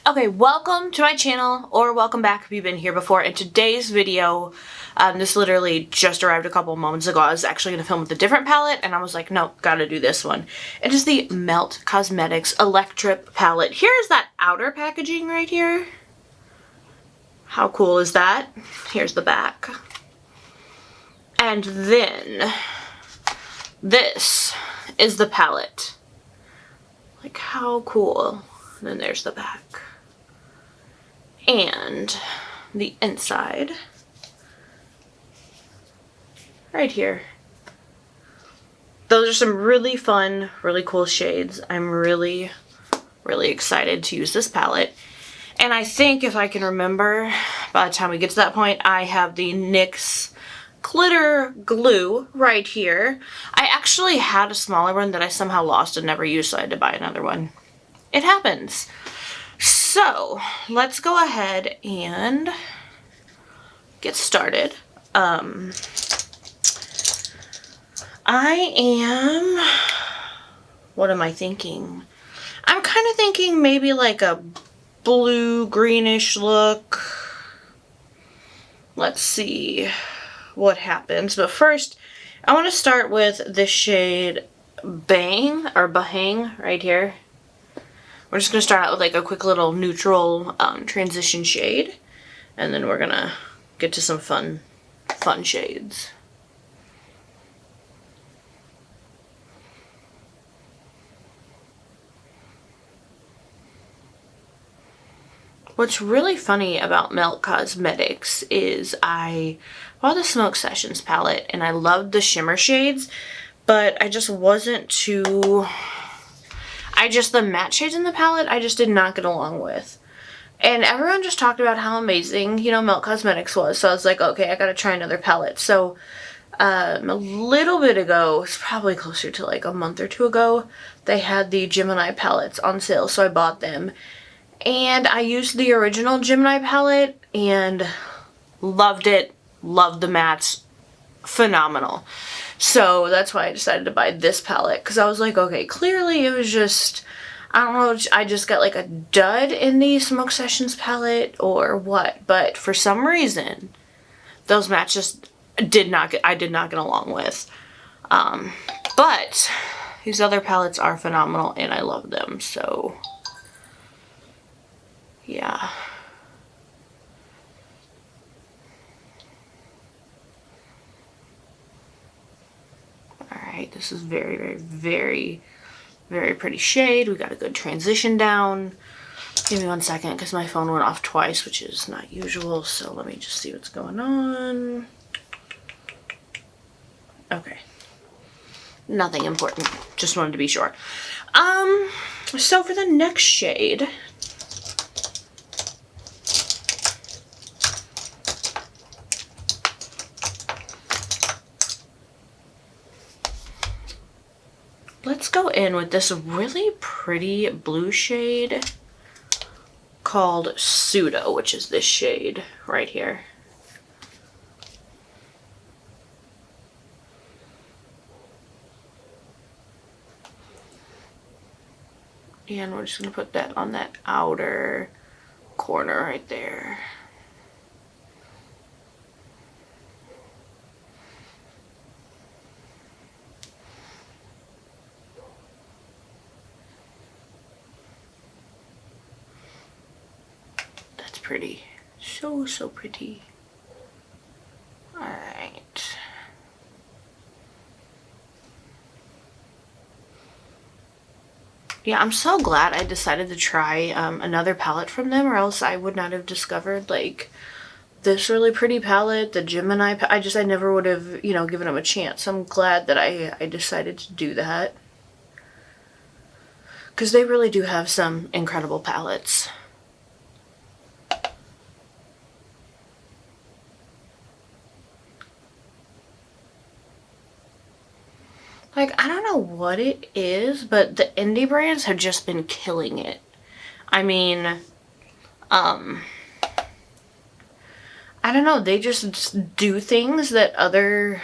Okay, welcome to my channel, or welcome back if you've been here before. In today's video, this literally just arrived a couple moments ago. I was actually going to film with a different palette, and I was like, no, gotta do this one. It is the Melt Cosmetics Electrip palette. Here is that outer packaging right here. How cool is that? Here's the back. And then, this is the palette. Like, how cool. And then there's the back. And the inside, right here. Those are some really fun, really cool shades. I'm really excited to use this palette. And I think, if I can remember, by the time we get to that point, I have the NYX glitter glue right here. I actually had a smaller one that I somehow lost and never used, so I had to buy another one. It happens. So, let's go ahead and get started. What am I thinking? I'm kind of thinking maybe like a blue greenish look. Let's see what happens. But first, I want to start with the shade Bang, or Bahang, right here. We're just going to start out with like a quick little neutral transition shade, and then we're going to get to some fun shades. What's really funny about Melt Cosmetics is I bought the Smoke Sessions palette and I loved the shimmer shades, but I just wasn't too... the matte shades in the palette, I just did not get along with. And everyone just talked about how amazing, you know, Melt Cosmetics was. So I was like, okay, I gotta try another palette. So, a little bit ago, it's probably closer to like a month or two ago, they had the Gemini palettes on sale, so I bought them. And I used the original Gemini palette and loved it, loved the mattes, phenomenal. So that's why I decided to buy this palette, because I was like, okay, clearly it was just, I don't know, I just got like a dud in the Smoke Sessions palette or what, but for some reason, those mattes just I did not get along with. But these other palettes are phenomenal and I love them, so yeah. Alright, this is very pretty shade. We got a good transition down. Give me 1 second because my phone went off twice, which is not usual, so let me just see what's going on. Okay. Nothing important. Just wanted to be sure. So for the next shade, let's go in with this really pretty blue shade called Pseudo, which is this shade right here. And we're just going to put that on that outer corner right there. That's pretty. So pretty. Alright. Yeah, I'm so glad I decided to try another palette from them, or else I would not have discovered like this really pretty palette, the Gemini. I never would have, you know, given them a chance. I'm glad that I decided to do that, because they really do have some incredible palettes. Like, I don't know what it is, but the indie brands have just been killing it. I mean, I don't know, they just do things that other,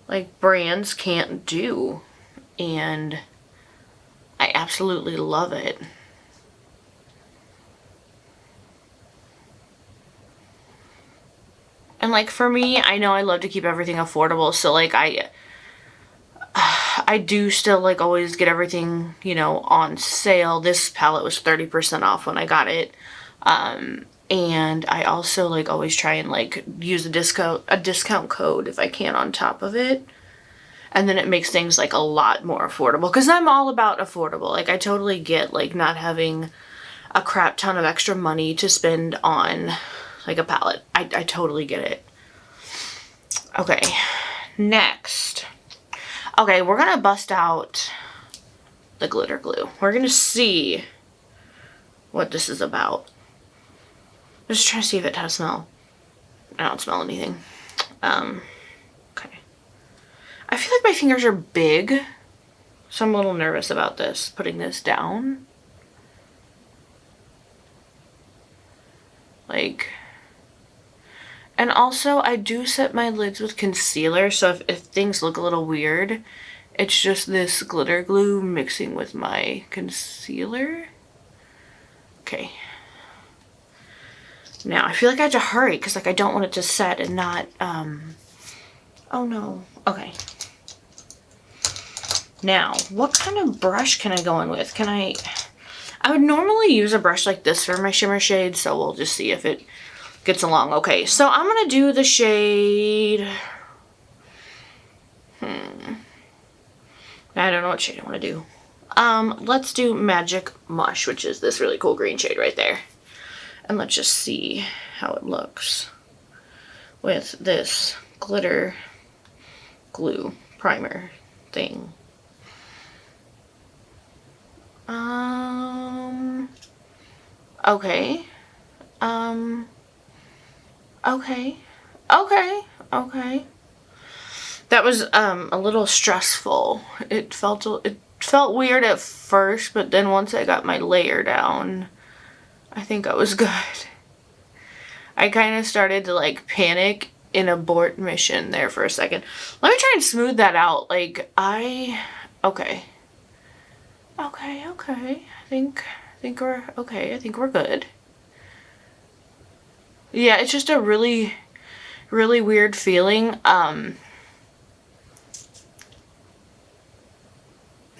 like, brands can't do. And I absolutely love it. And like for me, I know I love to keep everything affordable, so like I do still like always get everything, you know, on sale. This palette was 30% off when I got it. And I also like always try and like use a discount code if I can on top of it. And then it makes things like a lot more affordable, because I'm all about affordable. Like I totally get like not having a crap ton of extra money to spend on like a palette. I totally get it. Okay, next. Okay, we're gonna bust out the glitter glue. We're gonna see what this is about. I'm just trying to see if it has smell. I don't smell anything. Okay. I feel like my fingers are big, so I'm a little nervous about this, putting this down. Like, and also I do set my lids with concealer, so if things look a little weird, it's just this glitter glue mixing with my concealer. Okay. Now, I feel like I have to hurry because like I don't want it to set and not, oh no. Okay. Now, what kind of brush can I go in with? I would normally use a brush like this for my shimmer shade, so we'll just see if it gets along. Okay, so I'm gonna do the shade, I don't know what shade I want to do. Let's do Magic Mush, which is this really cool green shade right there. And let's just see how it looks with this glitter glue primer thing. Okay. Okay. That was a little stressful. It felt weird at first, but then once I got my layer down, I think I was good. I kind of started to like panic and abort mission there for a second. Let me try and smooth that out. Like okay. I think we're okay. I think we're good. Yeah, it's just a really weird feeling.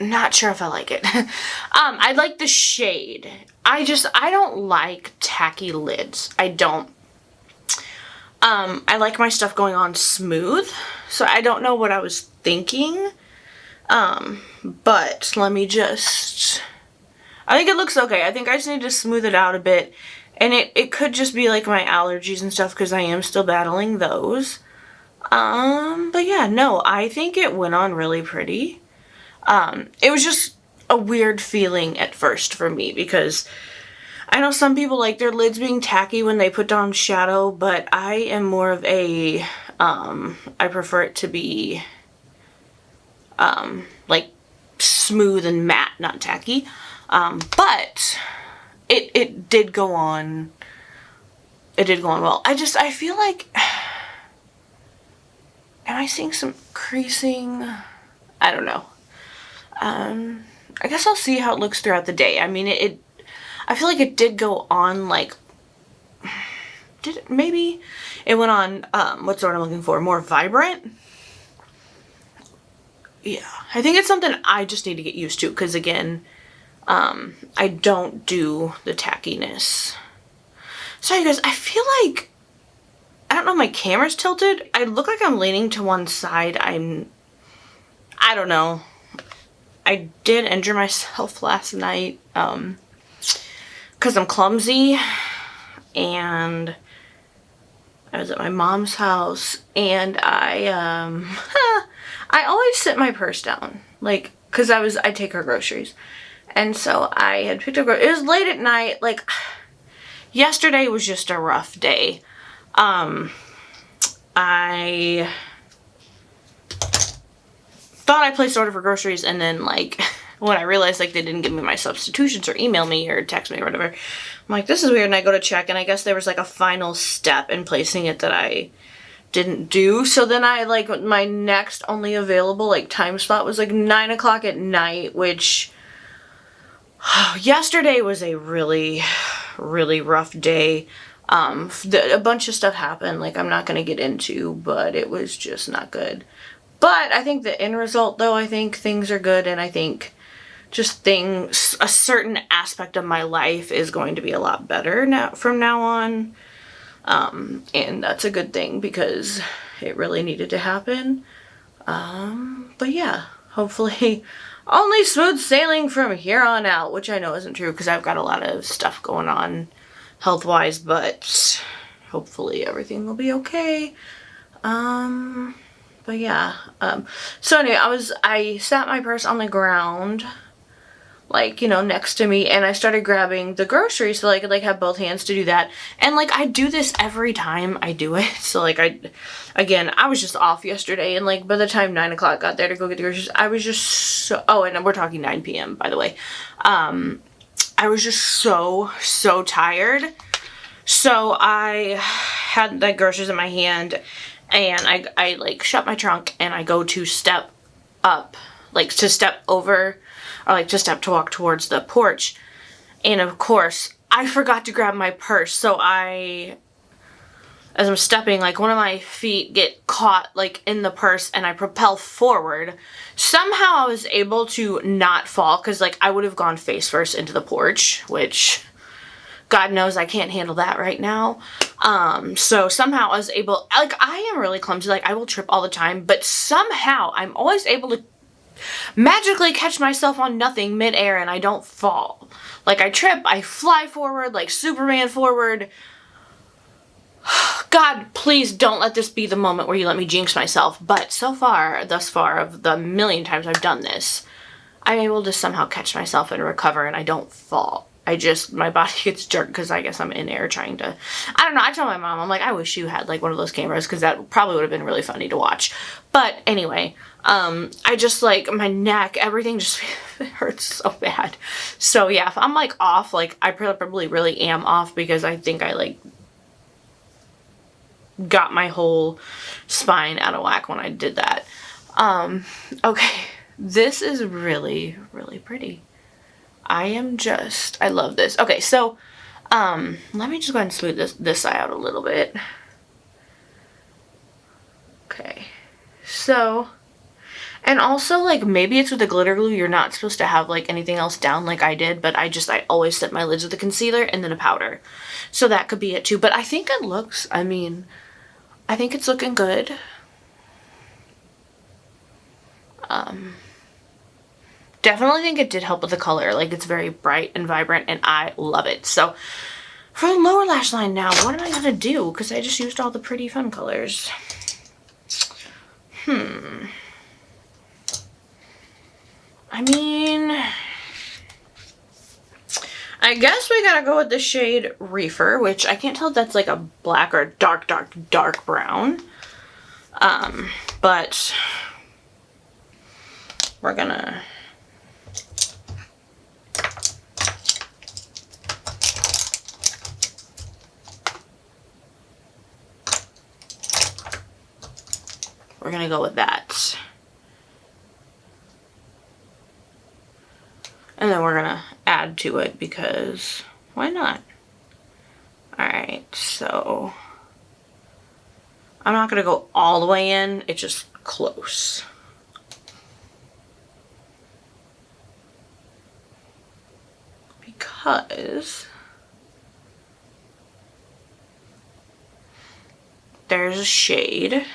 Not sure if I like it. I like the shade. I don't like tacky lids. I don't. I like my stuff going on smooth, so I don't know what I was thinking. But let me just, I think it looks okay. I think I just need to smooth it out a bit. And it could just be like my allergies and stuff, because I am still battling those. But yeah, no, I think it went on really pretty. It was just a weird feeling at first for me, because I know some people like their lids being tacky when they put down shadow, but I am more of a, I prefer it to be, like smooth and matte, not tacky. But it did go on. It did go on well. I feel like, am I seeing some creasing? I don't know. I guess I'll see how it looks throughout the day. I mean, I feel like it did go on like, maybe it went on, what's the word I'm looking for? More vibrant? Yeah, I think it's something I just need to get used to, because again, I don't do the tackiness. Sorry guys, I feel like, I don't know if my camera's tilted. I look like I'm leaning to one side. I don't know. I did injure myself last night, because I'm clumsy, and I was at my mom's house, and I always sit my purse down, like, because I take her groceries, and so I had picked up it was late at night, like, yesterday was just a rough day. I thought I placed an order for groceries, and then like when I realized like they didn't give me my substitutions or email me or text me or whatever, I'm like, this is weird, and I go to check, and I guess there was like a final step in placing it that I didn't do. So then I like, my next only available like time slot was like 9 o'clock at night, which yesterday was a really rough day. A bunch of stuff happened, like I'm not going to get into, but it was just not good. But I think the end result, though, I think things are good, and I think just things, a certain aspect of my life is going to be a lot better now from now on. And that's a good thing because it really needed to happen. But yeah, hopefully only smooth sailing from here on out, which I know isn't true because I've got a lot of stuff going on health-wise, but hopefully everything will be okay. But yeah, so anyway, I sat my purse on the ground, like, you know, next to me, and I started grabbing the groceries so I could, like, have both hands to do that. And, like, I do this every time I do it. So, like, I was just off yesterday, and, like, by the time 9 o'clock got there to go get the groceries, I was just so, oh, and we're talking 9 p.m., by the way. I was just so tired. So I had the groceries in my hand, and I like, shut my trunk, and I go to step up, like, to step over, or like to step to walk towards the porch. And of course, I forgot to grab my purse. So as I'm stepping, like, one of my feet get caught, like, in the purse, and I propel forward. Somehow I was able to not fall, because, like, I would have gone face first into the porch, which God knows I can't handle that right now. So somehow I was able, like, I am really clumsy, like, I will trip all the time, but somehow I'm always able to magically catch myself on nothing midair and I don't fall. Like, I trip, I fly forward, like Superman forward. God, please don't let this be the moment where you let me jinx myself. But so far, thus far, of the million times I've done this, I'm able to somehow catch myself and recover and I don't fall. My body gets jerked because I guess I'm in air trying to, I don't know, I tell my mom, I'm like, I wish you had, like, one of those cameras because that probably would have been really funny to watch. But anyway, I just, like, my neck, everything just hurts so bad. So yeah, if I'm, like, off, like, I probably really am off because I think I, like, got my whole spine out of whack when I did that. Okay, this is really pretty. I love this. Okay, so, let me just go ahead and smooth this side out a little bit. Okay, so, and also, like, maybe it's with the glitter glue, you're not supposed to have, like, anything else down like I did, but I always set my lids with a concealer and then a powder. So that could be it too, but I think it looks, I think it's looking good. Definitely think it did help with the color. Like, it's very bright and vibrant, and I love it. So, for the lower lash line now, what am I gonna do? Because I just used all the pretty fun colors. I mean, I guess we gotta go with the shade Reefer, which I can't tell if that's like a black or a dark brown. But we're gonna... We're gonna go with that. And then we're gonna add to it because why not? Alright, so I'm not gonna go all the way in, it's just close. Because there's a shade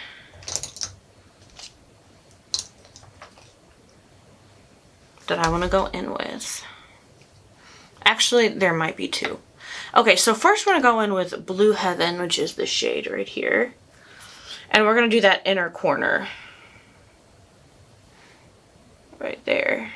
that I want to go in with. Actually, there might be two. Okay, so first we're going to go in with Blue Heaven, which is the shade right here. And we're going to do that inner corner. Right there.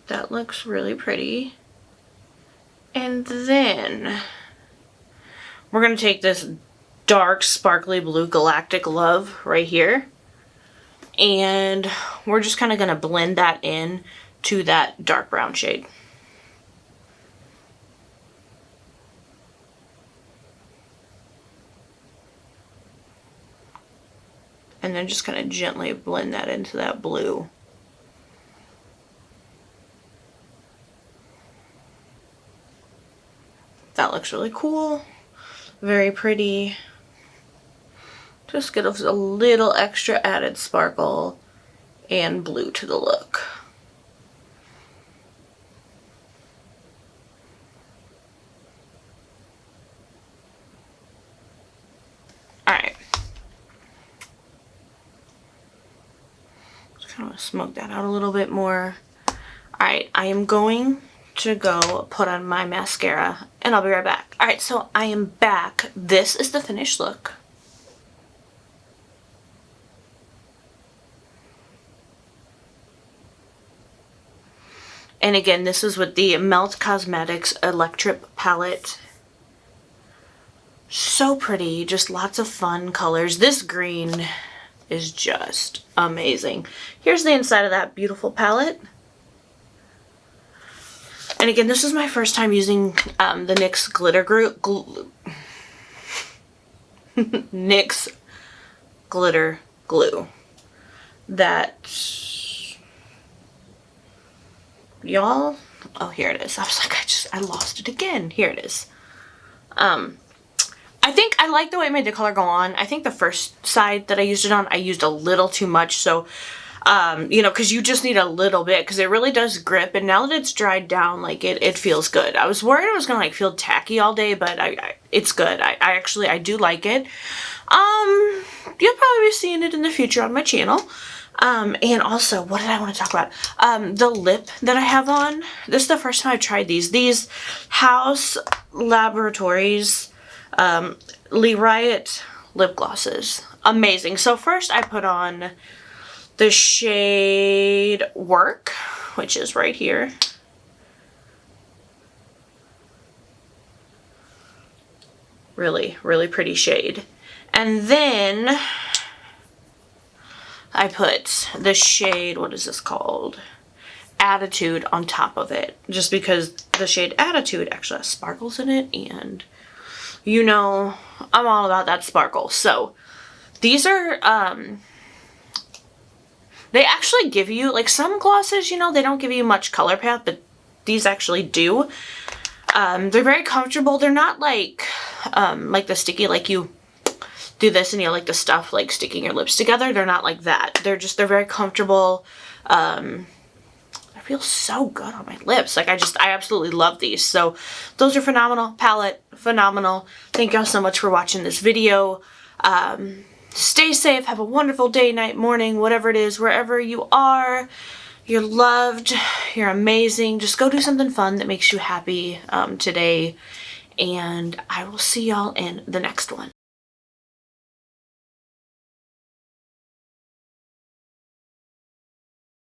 That looks really pretty. And then we're going to take this dark sparkly blue Galactic Love right here. And we're just kind of going to blend that in to that dark brown shade. And then just kind of gently blend that into that blue. That looks really cool. Very pretty. Just gives a little extra added sparkle and blue to the look. Alright. Just kind of smoke that out a little bit more. Alright, I am going to go put on my mascara and I'll be right back. Alright, so I am back. This is the finished look. And again, this is with the Melt Cosmetics Electrip palette. So pretty, just lots of fun colors. This green is just amazing. Here's the inside of that beautiful palette. And again, this is my first time using the NYX glitter NYX glitter glue. That, y'all, oh, here it is. I was like, I lost it again. Here it is. I think I like the way it made the color go on. I think the first side that I used it on, I used a little too much. So, you know, because you just need a little bit because it really does grip. And now that it's dried down, like it feels good. I was worried it was going to like feel tacky all day, but it's good. I actually do like it. You'll probably be seeing it in the future on my channel. And also, what did I want to talk about? The lip that I have on. This is the first time I've tried these. These House Laboratories Lee Riot lip glosses. Amazing. So first I put on the shade Work, which is right here. Really, really pretty shade. And then I put the shade, what is this called? Attitude on top of it. Just because the shade Attitude actually has sparkles in it, and you know, I'm all about that sparkle. So these are, they actually give you, like some glosses, you know, they don't give you much color path, but these actually do. They're very comfortable. They're not like the sticky, like you do this and you know, like the stuff like sticking your lips together. They're not like that. They're very comfortable. Feels so good on my lips. Like I absolutely love these. So those are phenomenal. Palette, phenomenal. Thank y'all so much for watching this video. Stay safe. Have a wonderful day, night, morning, whatever it is, wherever you are. You're loved. You're amazing. Just go do something fun that makes you happy today. And I will see y'all in the next one.